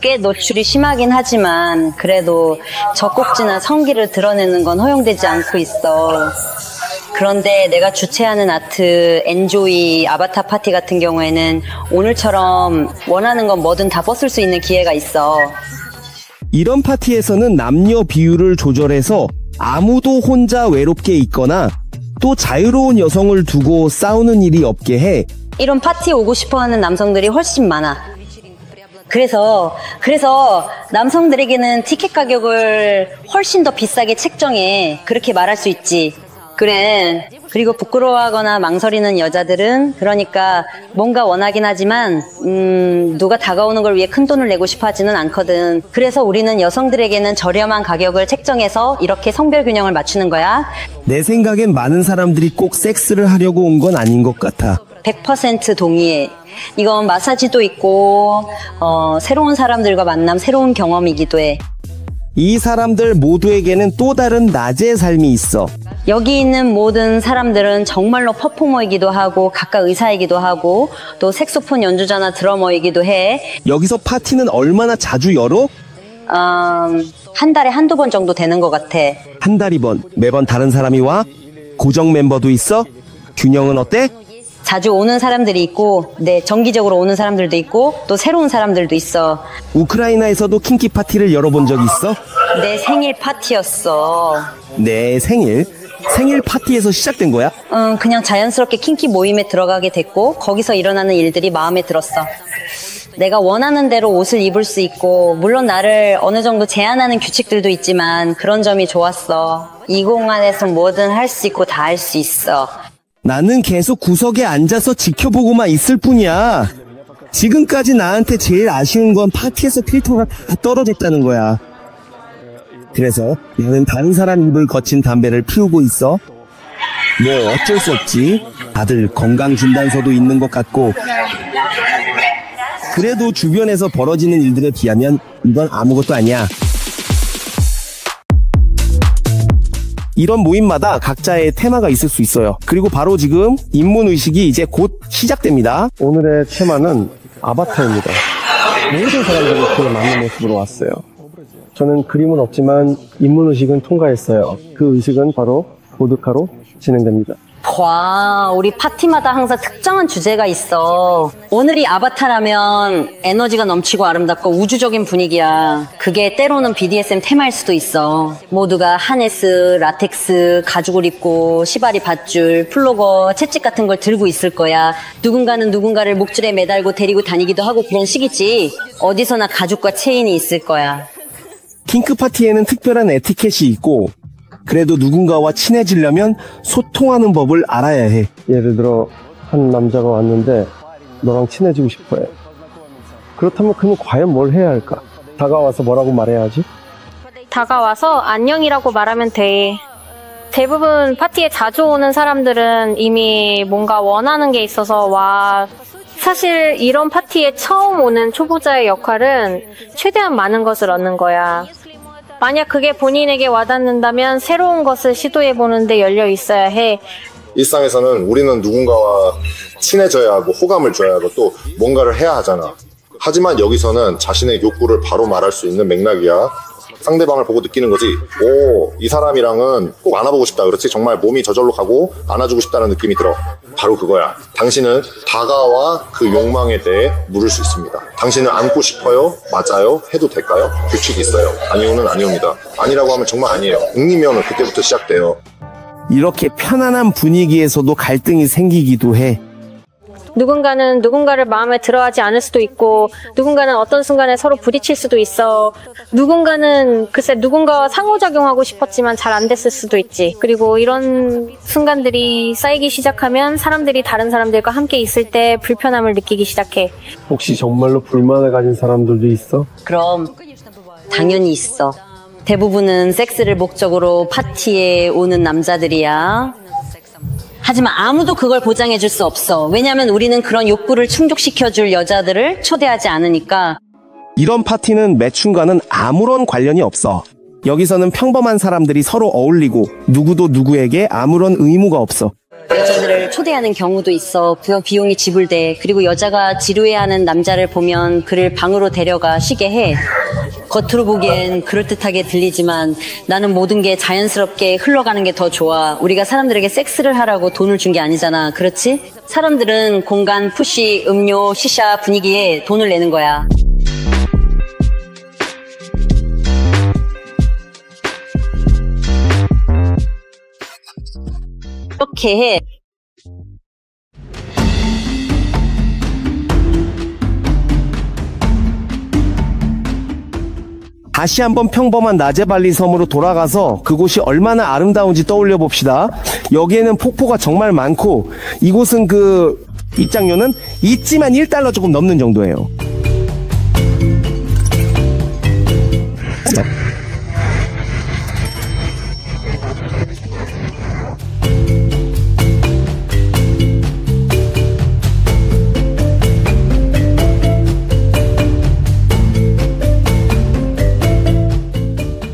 꽤 노출이 심하긴 하지만 그래도 젖꼭지나 성기를 드러내는 건 허용되지 않고 있어. 그런데 내가 주최하는 아트 엔조이 아바타 파티 같은 경우에는 오늘처럼 원하는 건 뭐든 다 벗을 수 있는 기회가 있어. 이런 파티에서는 남녀 비율을 조절해서 아무도 혼자 외롭게 있거나 또 자유로운 여성을 두고 싸우는 일이 없게 해. 이런 파티에 오고 싶어하는 남성들이 훨씬 많아. 그래서 남성들에게는 티켓 가격을 훨씬 더 비싸게 책정해. 그렇게 말할 수 있지. 그래. 그리고 부끄러워하거나 망설이는 여자들은 그러니까 뭔가 원하긴 하지만 누가 다가오는 걸 위해 큰 돈을 내고 싶어 하지는 않거든. 그래서 우리는 여성들에게는 저렴한 가격을 책정해서 이렇게 성별 균형을 맞추는 거야. 내 생각엔 많은 사람들이 꼭 섹스를 하려고 온 건 아닌 것 같아. 100% 동의해. 이건 마사지도 있고 새로운 사람들과 만남, 새로운 경험이기도 해. 이 사람들 모두에게는 또 다른 낮의 삶이 있어. 여기 있는 모든 사람들은 정말로 퍼포머이기도 하고 각각 의사이기도 하고 또 색소폰 연주자나 드러머이기도 해. 여기서 파티는 얼마나 자주 열어? 한 달에 한두 번 정도 되는 것 같아. 한 달이 번. 매번 다른 사람이 와? 고정 멤버도 있어? 균형은 어때? 자주 오는 사람들이 있고 정기적으로 오는 사람들도 있고 또 새로운 사람들도 있어. 우크라이나에서도 킹키 파티를 열어본 적 있어? 내 생일 파티였어. 내 생일? 생일 파티에서 시작된 거야? 그냥 자연스럽게 킹키 모임에 들어가게 됐고 거기서 일어나는 일들이 마음에 들었어. 내가 원하는 대로 옷을 입을 수 있고 물론 나를 어느 정도 제한하는 규칙들도 있지만 그런 점이 좋았어. 이 공간에서 뭐든 할 수 있고 다 할 수 있어. 나는 계속 구석에 앉아서 지켜보고만 있을 뿐이야. 지금까지 나한테 제일 아쉬운 건 파티에서 필터가 다 떨어졌다는 거야. 그래서 나는 다른 사람 입을 거친 담배를 피우고 있어. 뭐 어쩔 수 없지. 다들 건강진단서도 있는 것 같고. 그래도 주변에서 벌어지는 일들에 비하면 이건 아무것도 아니야. 이런 모임마다 각자의 테마가 있을 수 있어요. 그리고 바로 지금 입문의식이 이제 곧 시작됩니다. 오늘의 테마는 아바타입니다. 모든 사람들이 그 맞는 모습으로 왔어요. 저는 그림은 없지만 입문의식은 통과했어요. 그 의식은 바로 보드카로 진행됩니다. 와, 우리 파티마다 항상 특정한 주제가 있어. 오늘이 아바타라면 에너지가 넘치고 아름답고 우주적인 분위기야. 그게 때로는 BDSM 테마일 수도 있어. 모두가 하네스, 라텍스, 가죽을 입고 시바리 밧줄, 플로거, 채찍 같은 걸 들고 있을 거야. 누군가는 누군가를 목줄에 매달고 데리고 다니기도 하고 그런 식이지. 어디서나 가죽과 체인이 있을 거야. 킹크 파티에는 특별한 에티켓이 있고 그래도 누군가와 친해지려면 소통하는 법을 알아야 해. 예를 들어 한 남자가 왔는데 너랑 친해지고 싶어 해. 그렇다면 그는 과연 뭘 해야 할까? 다가와서 뭐라고 말해야 하지? 다가와서 안녕이라고 말하면 돼. 대부분 파티에 자주 오는 사람들은 이미 뭔가 원하는 게 있어서 와. 사실 이런 파티에 처음 오는 초보자의 역할은 최대한 많은 것을 얻는 거야. 만약 그게 본인에게 와닿는다면 새로운 것을 시도해보는데 열려 있어야 해. 일상에서는 우리는 누군가와 친해져야 하고 호감을 줘야 하고 또 뭔가를 해야 하잖아. 하지만 여기서는 자신의 욕구를 바로 말할 수 있는 맥락이야. 상대방을 보고 느끼는 거지. 오, 이 사람이랑은 꼭 안아보고 싶다. 그렇지? 정말 몸이 저절로 가고 안아주고 싶다는 느낌이 들어. 바로 그거야. 당신은 다가와 그 욕망에 대해 물을 수 있습니다. 당신은 안고 싶어요? 맞아요? 해도 될까요? 규칙이 있어요. 아니오는 아니옵니다. 아니라고 하면 정말 아니에요. 응이면 그때부터 시작돼요. 이렇게 편안한 분위기에서도 갈등이 생기기도 해. 누군가는 누군가를 마음에 들어하지 않을 수도 있고 누군가는 어떤 순간에 서로 부딪힐 수도 있어. 누군가는 글쎄 누군가와 상호작용하고 싶었지만 잘 안 됐을 수도 있지. 그리고 이런 순간들이 쌓이기 시작하면 사람들이 다른 사람들과 함께 있을 때 불편함을 느끼기 시작해. 혹시 정말로 불만을 가진 사람들도 있어? 그럼 당연히 있어. 대부분은 섹스를 목적으로 파티에 오는 남자들이야. 하지만 아무도 그걸 보장해줄 수 없어. 왜냐하면 우리는 그런 욕구를 충족시켜줄 여자들을 초대하지 않으니까. 이런 파티는 매춘과는 아무런 관련이 없어. 여기서는 평범한 사람들이 서로 어울리고 누구도 누구에게 아무런 의무가 없어. 여자들을 초대하는 경우도 있어. 비용이 지불돼. 그리고 여자가 지루해하는 남자를 보면 그를 방으로 데려가 쉬게 해. 겉으로 보기엔 그럴듯하게 들리지만 나는 모든 게 자연스럽게 흘러가는 게 더 좋아. 우리가 사람들에게 섹스를 하라고 돈을 준 게 아니잖아. 그렇지? 사람들은 공간, 푸시, 음료, 시샤 분위기에 돈을 내는 거야. 이렇게 해. 다시 한번 평범한 나제발리 섬으로 돌아가서 그곳이 얼마나 아름다운지 떠올려 봅시다. 여기에는 폭포가 정말 많고 이곳은 입장료는 있지만 $1 조금 넘는 정도예요.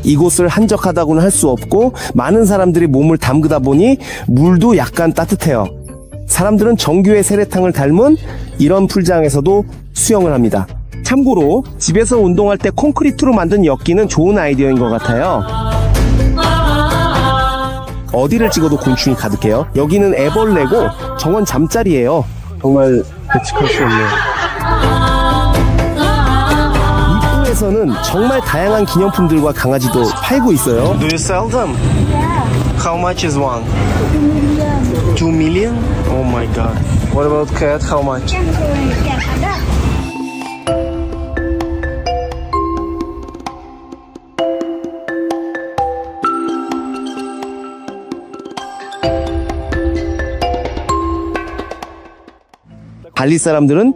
이곳을 한적하다고는 할 수 없고 많은 사람들이 몸을 담그다 보니 물도 약간 따뜻해요. 사람들은 정규의 세례탕을 닮은 이런 풀장에서도 수영을 합니다. 참고로 집에서 운동할 때 콘크리트로 만든 엿기는 좋은 아이디어인 것 같아요. 어디를 찍어도 곤충이 가득해요. 여기는 애벌레고 정원 잠자리예요. 정말 예측할 수 없네요. 입구에서는 정말 다양한 기념품들과 강아지도 팔고 있어요. Do you sell them? Yeah. How much is one? 2 million. 2 million? Oh my god. What about cat? How much? Cat ada. 발리 사람들은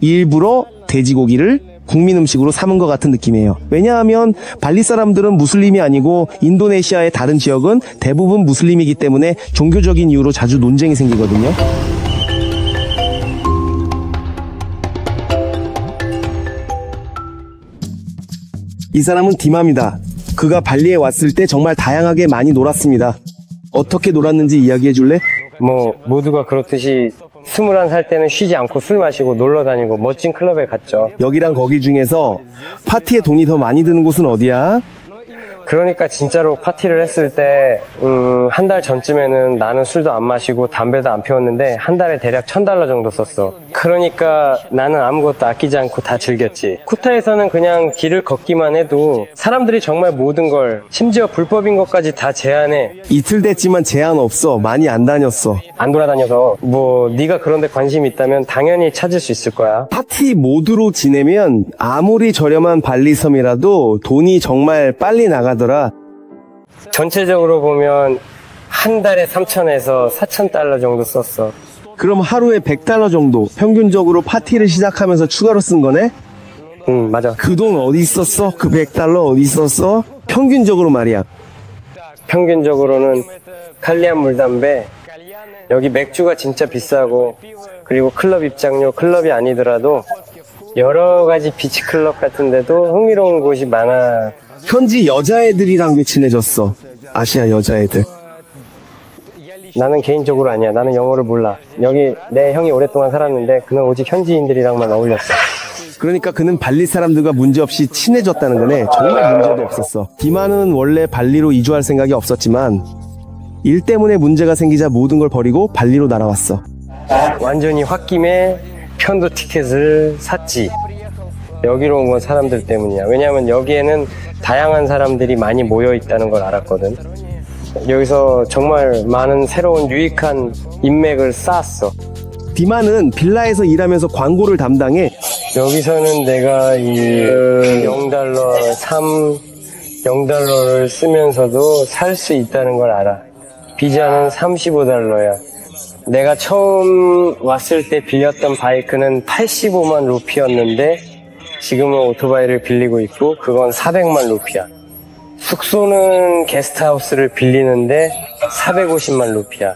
일부러 돼지고기를 국민 음식으로 삼은 것 같은 느낌이에요. 왜냐하면 발리 사람들은 무슬림이 아니고 인도네시아의 다른 지역은 대부분 무슬림이기 때문에 종교적인 이유로 자주 논쟁이 생기거든요. 이 사람은 디맘이다. 그가 발리에 왔을 때 정말 다양하게 많이 놀았습니다. 어떻게 놀았는지 이야기해 줄래? 모두가 그렇듯이 21살 때는 쉬지 않고 술 마시고 놀러 다니고 멋진 클럽에 갔죠. 여기랑 거기 중에서 파티에 돈이 더 많이 드는 곳은 어디야? 그러니까 진짜로 파티를 했을 때 한 달 전쯤에는 나는 술도 안 마시고 담배도 안 피웠는데 한 달에 대략 $1,000 정도 썼어. 그러니까 나는 아무것도 아끼지 않고 다 즐겼지. 쿠타에서는 그냥 길을 걷기만 해도 사람들이 정말 모든 걸, 심지어 불법인 것까지 다 제한해. 이틀 됐지만 제한 없어. 많이 안 다녔어. 안 돌아다녀서 네가 그런 데 관심이 있다면 당연히 찾을 수 있을 거야. 파티 모드로 지내면 아무리 저렴한 발리 섬이라도 돈이 정말 빨리 나가더라. 전체적으로 보면 한 달에 3,000에서 4,000달러 정도 썼어. 그럼 하루에 $100 정도 평균적으로 파티를 시작하면서 추가로 쓴 거네? 응, 맞아. 그 돈 어디 썼어? 그 $100 어디 썼어? 평균적으로 말이야. 평균적으로는 칼리안 물담배, 여기 맥주가 진짜 비싸고, 그리고 클럽 입장료, 클럽이 아니더라도 여러 가지 비치 클럽 같은 데도 흥미로운 곳이 많아. 현지 여자애들이랑 왜 친해졌어? 아시아 여자애들. 나는 개인적으로 아니야. 나는 영어를 몰라. 여기 내 형이 오랫동안 살았는데 그는 오직 현지인들이랑만 어울렸어. 그러니까 그는 발리 사람들과 문제없이 친해졌다는 거네. 정말 문제도 없었어. 디마는 원래 발리로 이주할 생각이 없었지만 일 때문에 문제가 생기자 모든 걸 버리고 발리로 날아왔어. 완전히 홧김에 편도 티켓을 샀지. 여기로 온 건 사람들 때문이야. 왜냐하면 여기에는 다양한 사람들이 많이 모여 있다는 걸 알았거든. 여기서 정말 많은 새로운 유익한 인맥을 쌓았어. 디마는 빌라에서 일하면서 광고를 담당해. 여기서는 내가 $0, 0달러를 쓰면서도 살 수 있다는 걸 알아. 비자는 $35야. 내가 처음 왔을 때 빌렸던 바이크는 85만 루피였는데 지금은 오토바이를 빌리고 있고 그건 400만 루피야. 숙소는 게스트하우스를 빌리는데 450만 루피야.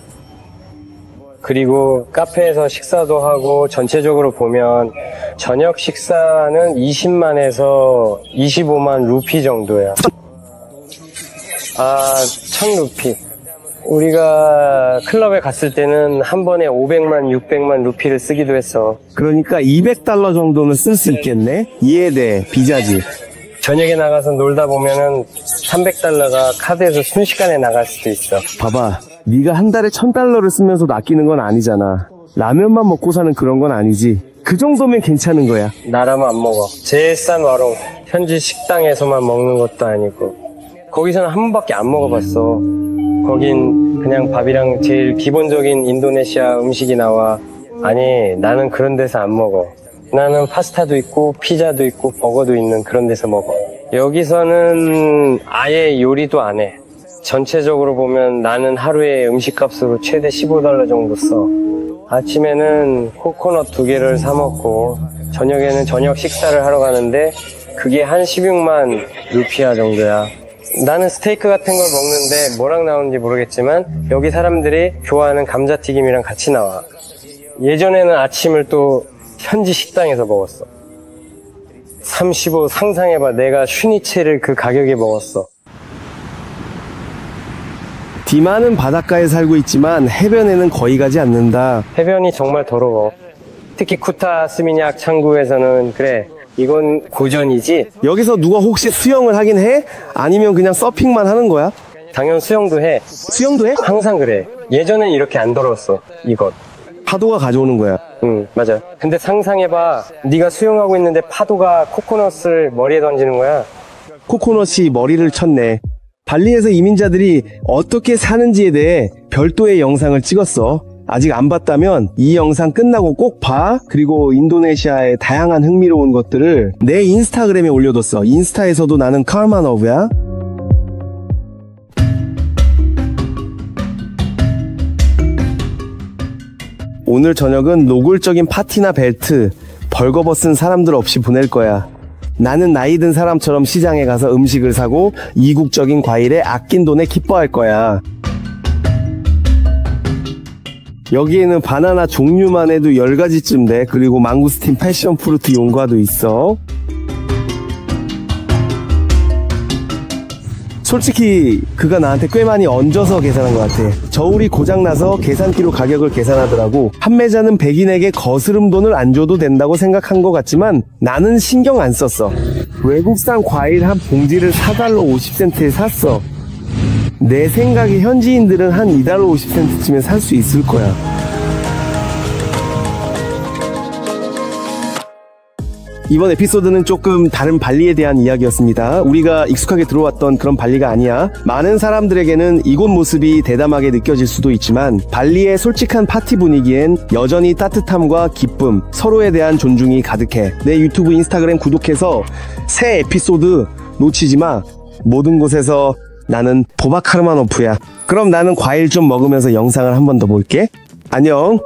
그리고 카페에서 식사도 하고 전체적으로 보면 저녁 식사는 20만에서 25만 루피 정도야. 1000루피. 우리가 클럽에 갔을 때는 한 번에 500만, 600만 루피를 쓰기도 했어. 그러니까 $200 정도는 쓸 수 있겠네? 이해돼. 비자지. 저녁에 나가서 놀다 보면은 $300가 카드에서 순식간에 나갈 수도 있어. 봐봐. 네가 한 달에 $1,000를 쓰면서도 아끼는 건 아니잖아. 라면만 먹고 사는 그런 건 아니지. 그 정도면 괜찮은 거야. 나라면 안 먹어. 제일 싼 와롱. 현지 식당에서만 먹는 것도 아니고. 거기서는 한 번밖에 안 먹어봤어. 거긴 그냥 밥이랑 제일 기본적인 인도네시아 음식이 나와. 아니, 나는 그런 데서 안 먹어. 나는 파스타도 있고 피자도 있고 버거도 있는 그런 데서 먹어. 여기서는 아예 요리도 안 해. 전체적으로 보면 나는 하루에 음식값으로 최대 $15 정도 써. 아침에는 코코넛 2개를 사 먹고 저녁에는 저녁 식사를 하러 가는데 그게 한 16만 루피아 정도야. 나는 스테이크 같은 걸 먹는데 뭐랑 나오는지 모르겠지만 여기 사람들이 좋아하는 감자튀김이랑 같이 나와. 예전에는 아침을 또 현지 식당에서 먹었어. 35 상상해봐. 내가 슈니체를 그 가격에 먹었어. 디마는 바닷가에 살고 있지만 해변에는 거의 가지 않는다. 해변이 정말 더러워. 특히 쿠타 스미냑 창구에서는 그래. 이건 고전이지. 여기서 누가 혹시 수영을 하긴 해? 아니면 그냥 서핑만 하는 거야? 당연 수영도 해. 수영도 해? 항상 그래. 예전엔 이렇게 안 더러웠어. 이것. 파도가 가져오는 거야. 응, 맞아. 근데 상상해봐. 네가 수영하고 있는데 파도가 코코넛을 머리에 던지는 거야. 코코넛이 머리를 쳤네. 발리에서 이민자들이 어떻게 사는지에 대해 별도의 영상을 찍었어. 아직 안 봤다면 이 영상 끝나고 꼭 봐. 그리고 인도네시아의 다양한 흥미로운 것들을 내 인스타그램에 올려뒀어. 인스타에서도 나는 칼마너브야. 오늘 저녁은 노골적인 파티나 벨트, 벌거벗은 사람들 없이 보낼 거야. 나는 나이 든 사람처럼 시장에 가서 음식을 사고 이국적인 과일에 아낀 돈에 기뻐할 거야. 여기에는 바나나 종류만 해도 10가지쯤 돼. 그리고 망구스틴 패션프루트 용과도 있어. 솔직히 그가 나한테 꽤 많이 얹어서 계산한 것 같아. 저울이 고장나서 계산기로 가격을 계산하더라고. 판매자는 백인에게 거스름 돈을 안 줘도 된다고 생각한 것 같지만 나는 신경 안 썼어. 외국산 과일 한 봉지를 4달러 50센트에 샀어. 내 생각에 현지인들은 한 2달러 50센트쯤에 살 수 있을 거야. 이번 에피소드는 조금 다른 발리에 대한 이야기였습니다. 우리가 익숙하게 들어왔던 그런 발리가 아니야. 많은 사람들에게는 이곳 모습이 대담하게 느껴질 수도 있지만 발리의 솔직한 파티 분위기엔 여전히 따뜻함과 기쁨, 서로에 대한 존중이 가득해. 내 유튜브, 인스타그램 구독해서 새 에피소드 놓치지 마. 모든 곳에서 나는 보바카르마노프야. 그럼 나는 과일 좀 먹으면서 영상을 한 번 더 볼게. 안녕.